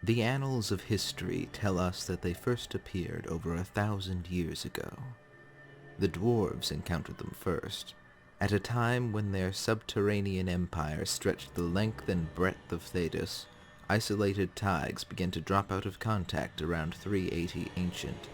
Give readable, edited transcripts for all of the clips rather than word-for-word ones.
The annals of history tell us that they first appeared over 1,000 years ago. The dwarves encountered them first, at a time when their subterranean empire stretched the length and breadth of Thedas. Isolated tags began to drop out of contact around 380 Ancient.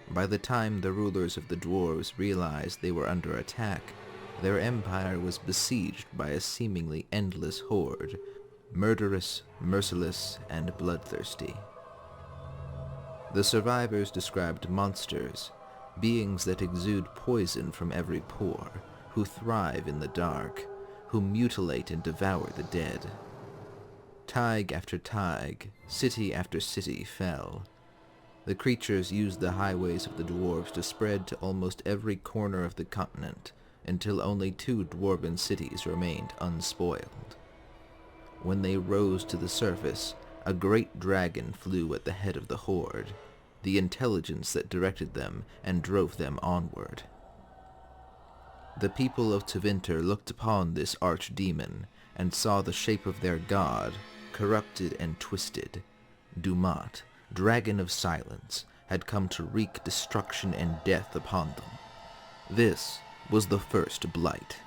By the time the rulers of the dwarves realized they were under attack, their empire was besieged by a seemingly endless horde, murderous, merciless, and bloodthirsty. The survivors described monsters, beings that exude poison from every pore, who thrive in the dark, who mutilate and devour the dead. Tig after tig, city after city fell. The creatures used the highways of the dwarves to spread to almost every corner of the continent, until only 2 dwarven cities remained unspoiled. When they rose to the surface, a great dragon flew at the head of the horde, the intelligence that directed them and drove them onward. The people of Tevinter looked upon this archdemon and saw the shape of their god, corrupted and twisted. Dumat, dragon of silence, had come to wreak destruction and death upon them. This was the first Blight.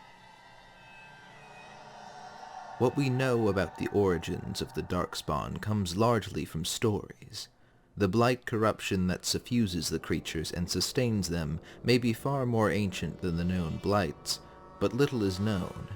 What we know about the origins of the Darkspawn comes largely from stories. The Blight corruption that suffuses the creatures and sustains them may be far more ancient than the known Blights, but little is known.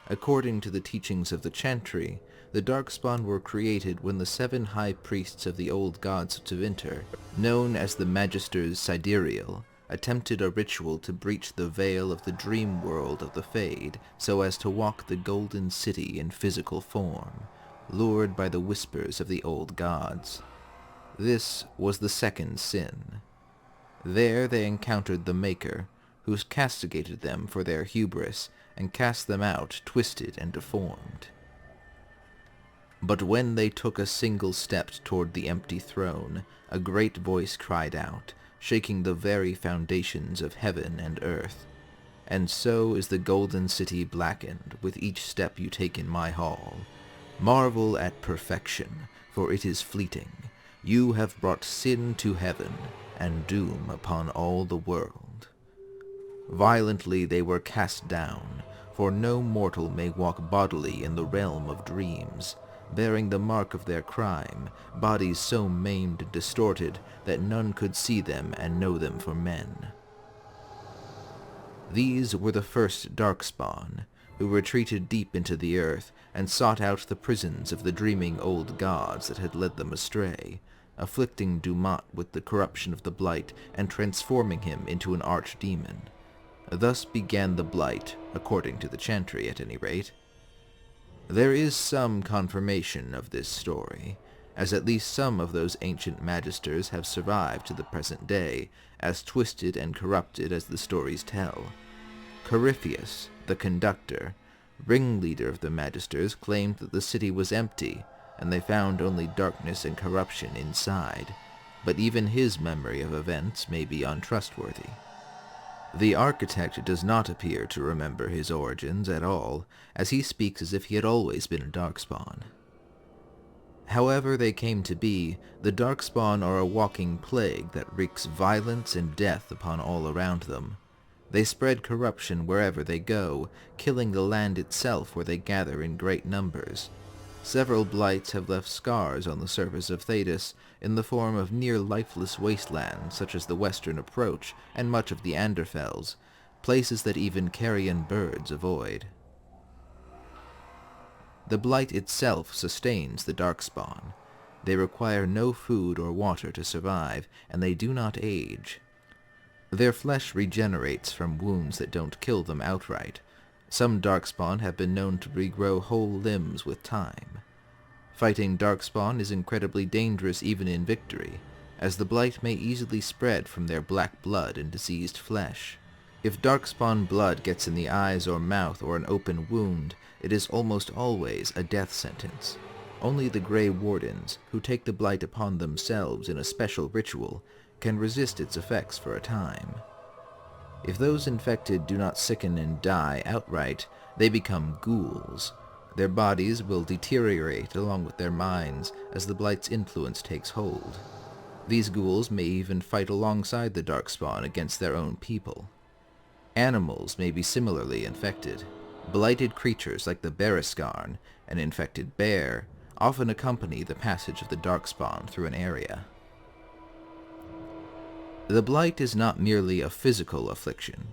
According to the teachings of the Chantry, the Darkspawn were created when the 7 high priests of the old gods of Tevinter, known as the Magisters Sidereal, attempted a ritual to breach the veil of the dream world of the Fade so as to walk the Golden City in physical form, lured by the whispers of the old gods. This was the second sin. There they encountered the Maker, who castigated them for their hubris and cast them out twisted and deformed. But when they took a single step toward the empty throne, a great voice cried out, shaking the very foundations of heaven and earth. And so is the Golden City blackened with each step you take in my hall. Marvel at perfection, for it is fleeting. You have brought sin to heaven, and doom upon all the world. Violently they were cast down, for no mortal may walk bodily in the realm of dreams, bearing the mark of their crime, bodies so maimed and distorted that none could see them and know them for men. These were the first Darkspawn, who retreated deep into the earth and sought out the prisons of the dreaming old gods that had led them astray, afflicting Dumat with the corruption of the Blight and transforming him into an archdemon. Thus began the Blight, according to the Chantry at any rate. There is some confirmation of this story, as at least some of those ancient magisters have survived to the present day, as twisted and corrupted as the stories tell. Corypheus, the conductor, ringleader of the magisters, claimed that the city was empty, and they found only darkness and corruption inside, but even his memory of events may be untrustworthy. The architect does not appear to remember his origins at all, as he speaks as if he had always been a Darkspawn. However they came to be, the Darkspawn are a walking plague that wreaks violence and death upon all around them. They spread corruption wherever they go, killing the land itself where they gather in great numbers. Several Blights have left scars on the surface of Thedas in the form of near-lifeless wastelands such as the Western Approach and much of the Anderfels, places that even carrion birds avoid. The Blight itself sustains the Darkspawn. They require no food or water to survive, and they do not age. Their flesh regenerates from wounds that don't kill them outright. Some Darkspawn have been known to regrow whole limbs with time. Fighting Darkspawn is incredibly dangerous even in victory, as the Blight may easily spread from their black blood and diseased flesh. If Darkspawn blood gets in the eyes or mouth or an open wound, it is almost always a death sentence. Only the Grey Wardens, who take the Blight upon themselves in a special ritual, can resist its effects for a time. If those infected do not sicken and die outright, they become ghouls, Their bodies will deteriorate along with their minds as the Blight's influence takes hold. These ghouls may even fight alongside the Darkspawn against their own people. Animals may be similarly infected. Blighted creatures like the Berescarn, an infected bear, often accompany the passage of the Darkspawn through an area. The Blight is not merely a physical affliction.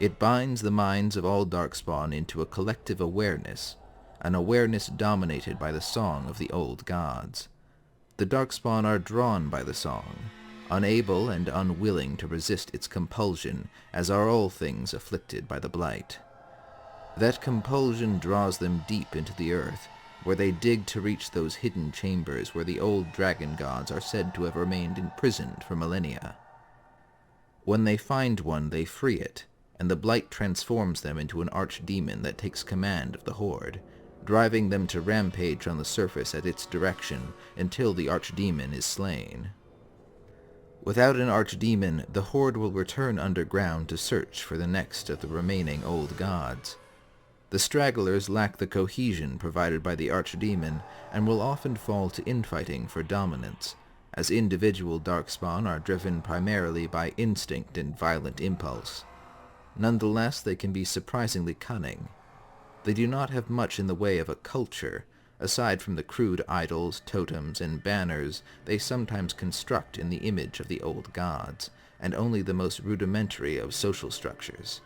It binds the minds of all Darkspawn into a collective awareness, an awareness dominated by the song of the old gods. The Darkspawn are drawn by the song, unable and unwilling to resist its compulsion, as are all things afflicted by the Blight. That compulsion draws them deep into the earth, where they dig to reach those hidden chambers where the old dragon gods are said to have remained imprisoned for millennia. When they find one, they free it, and the Blight transforms them into an archdemon that takes command of the Horde, driving them to rampage on the surface at its direction until the archdemon is slain. Without an archdemon, the Horde will return underground to search for the next of the remaining old gods. The stragglers lack the cohesion provided by the archdemon and will often fall to infighting for dominance, as individual Darkspawn are driven primarily by instinct and violent impulse. Nonetheless, they can be surprisingly cunning. They do not have much in the way of a culture, aside from the crude idols, totems, and banners they sometimes construct in the image of the old gods, and only the most rudimentary of social structures.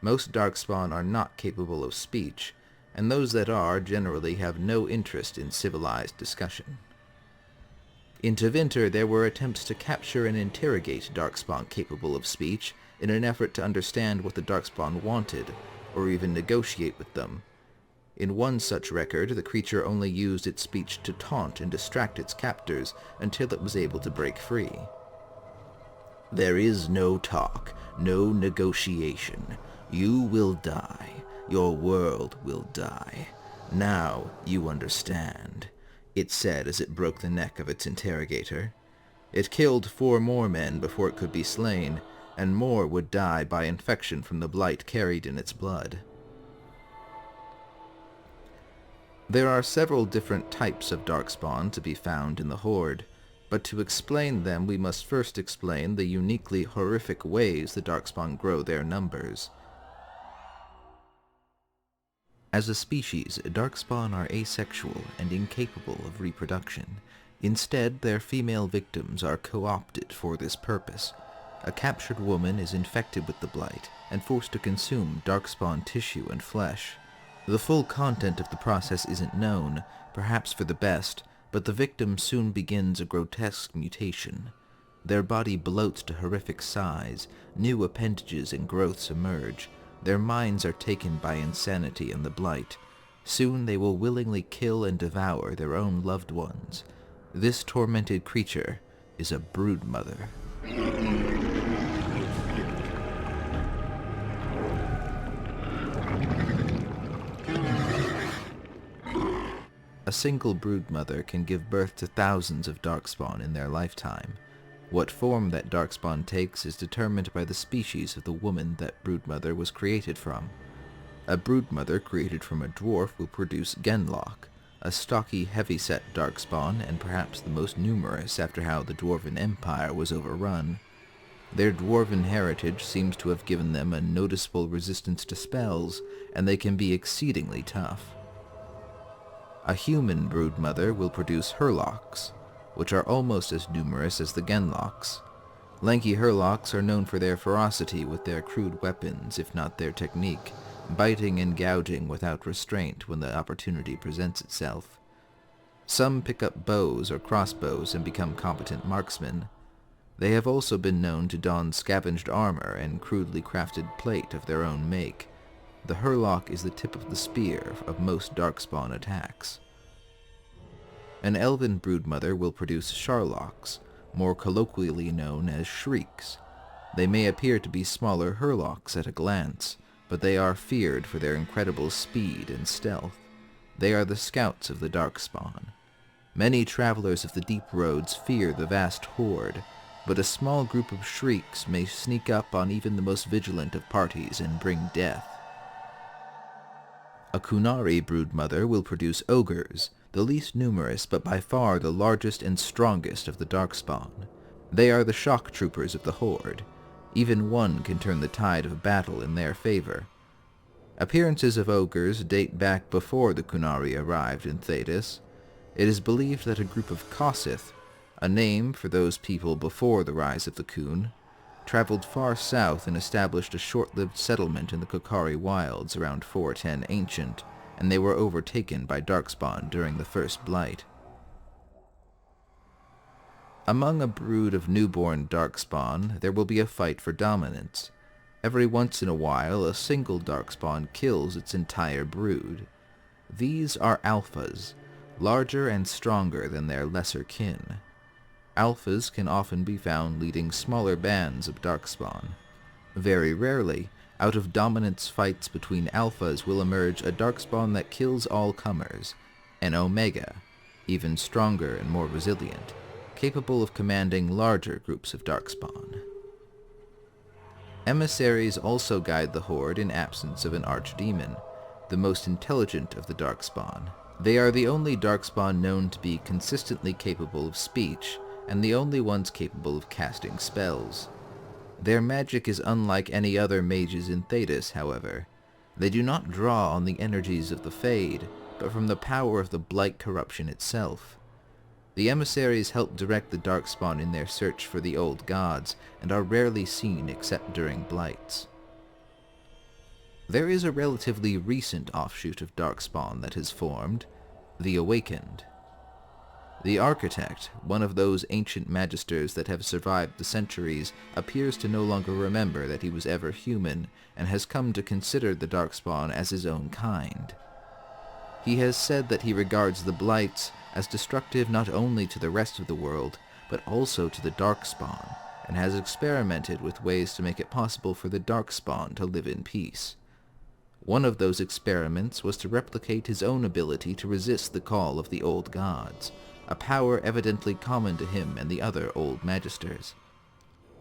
Most Darkspawn are not capable of speech, and those that are generally have no interest in civilized discussion. In Tevinter, there were attempts to capture and interrogate Darkspawn capable of speech in an effort to understand what the Darkspawn wanted, or even negotiate with them. In one such record, the creature only used its speech to taunt and distract its captors until it was able to break free. "There is no talk, no negotiation. You will die. Your world will die. Now you understand," it said as it broke the neck of its interrogator. It killed 4 more men before it could be slain, and more would die by infection from the Blight carried in its blood. There are several different types of Darkspawn to be found in the Horde, but to explain them we must first explain the uniquely horrific ways the Darkspawn grow their numbers. As a species, Darkspawn are asexual and incapable of reproduction. Instead, their female victims are co-opted for this purpose. A captured woman is infected with the Blight and forced to consume Darkspawn tissue and flesh. The full content of the process isn't known, perhaps for the best, but the victim soon begins a grotesque mutation. Their body bloats to horrific size, new appendages and growths emerge, their minds are taken by insanity and the Blight. Soon they will willingly kill and devour their own loved ones. This tormented creature is a Broodmother. A single Broodmother can give birth to thousands of Darkspawn in their lifetime. What form that Darkspawn takes is determined by the species of the woman that Broodmother was created from. A Broodmother created from a dwarf will produce Genlock, a stocky, heavy-set Darkspawn, and perhaps the most numerous after how the Dwarven Empire was overrun. Their dwarven heritage seems to have given them a noticeable resistance to spells, and they can be exceedingly tough. A human Broodmother will produce Hurlocks, which are almost as numerous as the Genlocks. Lanky Hurlocks are known for their ferocity with their crude weapons, if not their technique, biting and gouging without restraint when the opportunity presents itself. Some pick up bows or crossbows and become competent marksmen. They have also been known to don scavenged armor and crudely crafted plate of their own make. The Hurlock is the tip of the spear of most Darkspawn attacks. An elven Broodmother will produce Sharlocks, more colloquially known as Shrieks. They may appear to be smaller Hurlocks at a glance, but they are feared for their incredible speed and stealth. They are the scouts of the Darkspawn. Many travelers of the deep roads fear the vast horde, but a small group of Shrieks may sneak up on even the most vigilant of parties and bring death. A Kunari broodmother will produce ogres, the least numerous but by far the largest and strongest of the Darkspawn. They are the shock troopers of the Horde. Even one can turn the tide of battle in their favor. Appearances of ogres date back before the Kunari arrived in Thedas. It is believed that a group of Kossith, a name for those people before the rise of the Kun, traveled far south and established a short-lived settlement in the Kokari wilds around 410 Ancient, and they were overtaken by Darkspawn during the first Blight. Among a brood of newborn Darkspawn, there will be a fight for dominance. Every once in a while, a single Darkspawn kills its entire brood. These are alphas, larger and stronger than their lesser kin. Alphas can often be found leading smaller bands of Darkspawn. Very rarely, out of dominance fights between alphas will emerge a Darkspawn that kills all comers, an Omega, even stronger and more resilient, capable of commanding larger groups of Darkspawn. Emissaries also guide the Horde in absence of an archdemon, the most intelligent of the Darkspawn. They are the only Darkspawn known to be consistently capable of speech, and the only ones capable of casting spells. Their magic is unlike any other mages in Thedas, however. They do not draw on the energies of the Fade, but from the power of the Blight corruption itself. The emissaries help direct the Darkspawn in their search for the old gods, and are rarely seen except during Blights. There is a relatively recent offshoot of Darkspawn that has formed, the Awakened. The Architect, one of those ancient magisters that have survived the centuries, appears to no longer remember that he was ever human, and has come to consider the Darkspawn as his own kind. He has said that he regards the Blights as destructive not only to the rest of the world, but also to the Darkspawn, and has experimented with ways to make it possible for the Darkspawn to live in peace. One of those experiments was to replicate his own ability to resist the call of the old gods, a power evidently common to him and the other old magisters.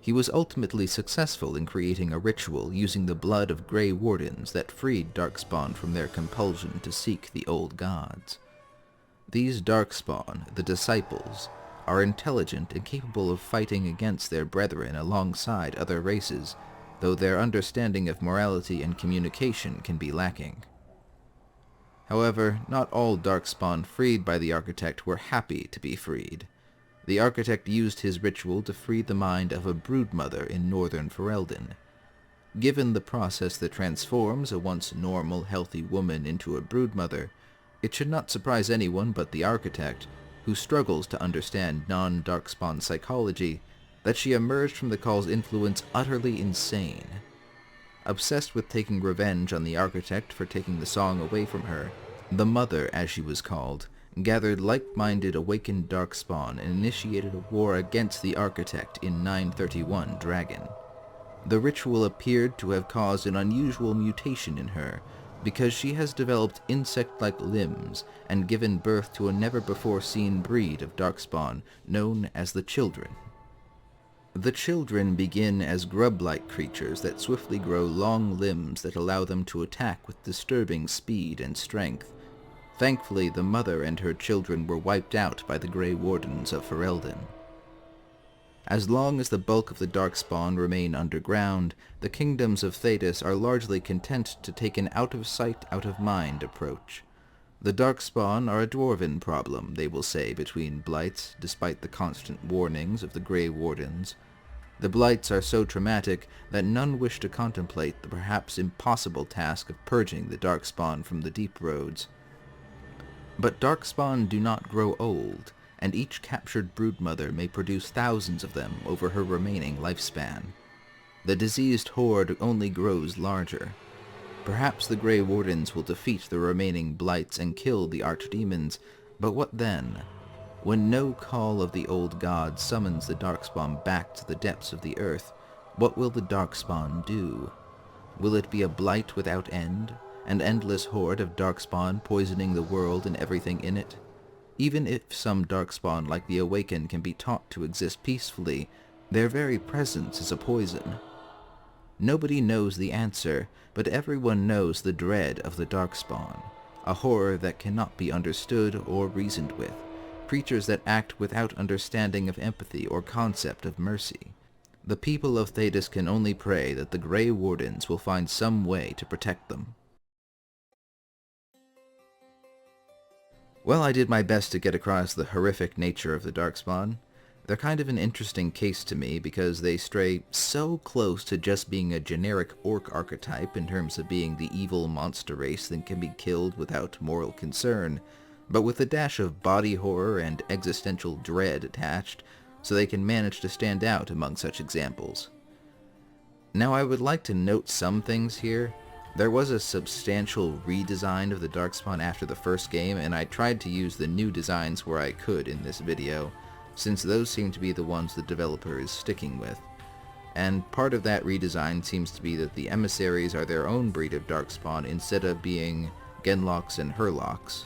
He was ultimately successful in creating a ritual using the blood of Grey Wardens that freed Darkspawn from their compulsion to seek the old gods. These Darkspawn, the Disciples, are intelligent and capable of fighting against their brethren alongside other races, though their understanding of morality and communication can be lacking. However, not all Darkspawn freed by the Architect were happy to be freed. The Architect used his ritual to free the mind of a Broodmother in northern Ferelden. Given the process that transforms a once normal, healthy woman into a Broodmother, it should not surprise anyone but the Architect, who struggles to understand non-Darkspawn psychology, that she emerged from the call's influence utterly insane. Obsessed with taking revenge on the Architect for taking the song away from her, the Mother, as she was called, gathered like-minded awakened Darkspawn and initiated a war against the Architect in 931 Dragon. The ritual appeared to have caused an unusual mutation in her, because she has developed insect-like limbs and given birth to a never-before-seen breed of Darkspawn known as the Children. The Children begin as grub-like creatures that swiftly grow long limbs that allow them to attack with disturbing speed and strength. Thankfully, the Mother and her children were wiped out by the Grey Wardens of Ferelden. As long as the bulk of the Darkspawn remain underground, the kingdoms of Thedas are largely content to take an out-of-sight, out-of-mind approach. The Darkspawn are a dwarven problem, they will say, between Blights, despite the constant warnings of the Grey Wardens. The Blights are so traumatic that none wish to contemplate the perhaps impossible task of purging the Darkspawn from the deep roads. But Darkspawn do not grow old, and each captured broodmother may produce thousands of them over her remaining lifespan. The diseased horde only grows larger. Perhaps the Grey Wardens will defeat the remaining Blights and kill the archdemons, but what then? When no call of the old god summons the Darkspawn back to the depths of the earth, what will the Darkspawn do? Will it be a Blight without end? An endless horde of Darkspawn poisoning the world and everything in it? Even if some Darkspawn like the Awakened can be taught to exist peacefully, their very presence is a poison. Nobody knows the answer, but everyone knows the dread of the Darkspawn, a horror that cannot be understood or reasoned with, creatures that act without understanding of empathy or concept of mercy. The people of Thedas can only pray that the Grey Wardens will find some way to protect them. Well, I did my best to get across the horrific nature of the Darkspawn. They're kind of an interesting case to me because they stray so close to just being a generic orc archetype in terms of being the evil monster race that can be killed without moral concern, but with a dash of body horror and existential dread attached, so they can manage to stand out among such examples. Now, I would like to note some things here. There was a substantial redesign of the Darkspawn after the first game, and I tried to use the new designs where I could in this video, since those seem to be the ones the developer is sticking with. And part of that redesign seems to be that the emissaries are their own breed of Darkspawn instead of being Genlocks and Hurlocks.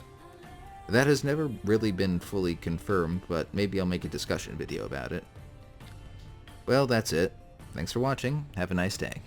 That has never really been fully confirmed, but maybe I'll make a discussion video about it. Well, that's it. Thanks for watching. Have a nice day.